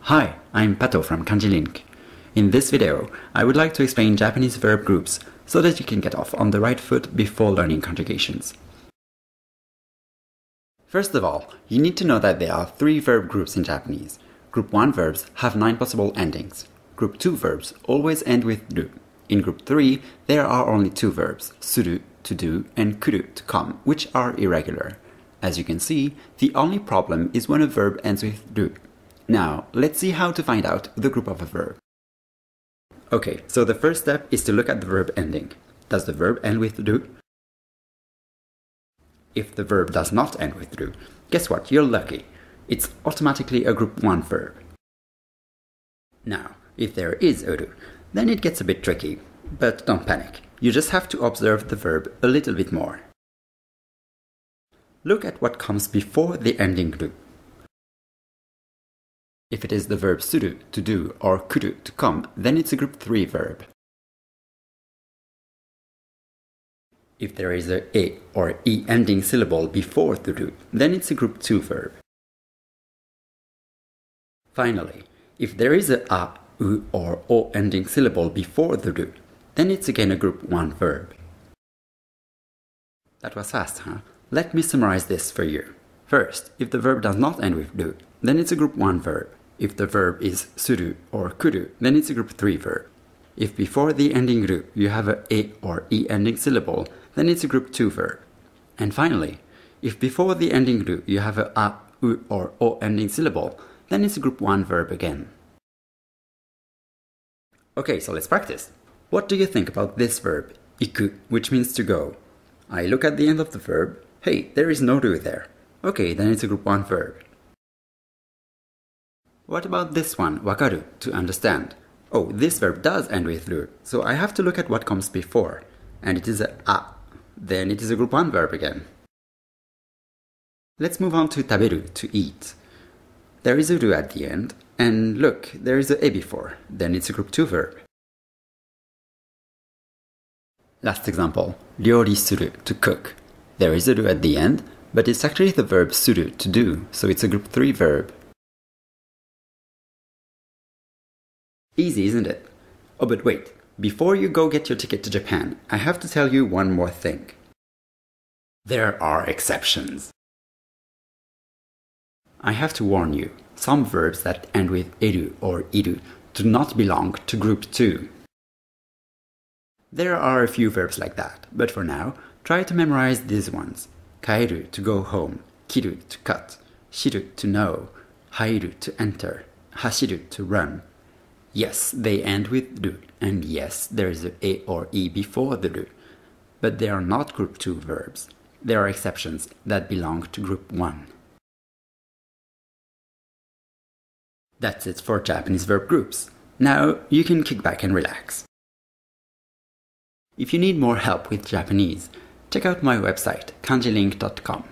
Hi, I'm Pato from Kanji Link. In this video, I would like to explain Japanese verb groups so that you can get off on the right foot before learning conjugations. First of all, you need to know that there are 3 verb groups in Japanese. Group 1 verbs have 9 possible endings. Group 2 verbs always end with ru. In Group 3, there are only 2 verbs, suru, to do, and kuru, to come, which are irregular. As you can see, the only problem is when a verb ends with ru. Now, let's see how to find out the group of a verb. Okay, so the first step is to look at the verb ending. Does the verb end with ru? If the verb does not end with ru, guess what? You're lucky. It's automatically a Group 1 verb. Now, if there is a ru, then it gets a bit tricky. But don't panic. You just have to observe the verb a little bit more. Look at what comes before the ending ru. If it is the verb suru, to do, or kuru, to come, then it's a Group 3 verb. If there is a or e ending syllable before the ru, then it's a Group 2 verb. Finally, if there is a u, or o ending syllable before the ru, then it's again a Group 1 verb. That was fast, huh? Let me summarize this for you. First, if the verb does not end with ru, then it's a Group 1 verb. If the verb is suru or kuru, then it's a Group 3 verb. If before the ending ru you have a or e ending syllable, then it's a Group 2 verb. And finally, if before the ending ru you have a, u, or o ending syllable, then it's a Group 1 verb again. Okay, so let's practice. What do you think about this verb, iku, which means to go? I look at the end of the verb. Hey, there is no ru there. Okay, then it's a Group 1 verb. What about this one, wakaru, to understand? Oh, this verb does end with ru, so I have to look at what comes before. And it is a. Then it is a Group 1 verb again. Let's move on to taberu, to eat. There is a ru at the end, and look, there is a before. Then it's a Group 2 verb. Last example, ryôri suru, to cook. There is a ru at the end, but it's actually the verb suru, to do, so it's a Group 3 verb. Easy, isn't it? Oh, but wait. Before you go get your ticket to Japan, I have to tell you one more thing. There are exceptions. I have to warn you, some verbs that end with eru or iru do not belong to Group 2. There are a few verbs like that, but for now, try to memorize these ones. Kaeru, to go home, kiru, to cut, shiru, to know, hairu, to enter, hashiru, to run. Yes, they end with ru, and yes, there is a or e before the ru, but they are not Group 2 verbs. There are exceptions that belong to Group 1. That's it for Japanese verb groups. Now you can kick back and relax. If you need more help with Japanese, check out my website, kanjilink.com.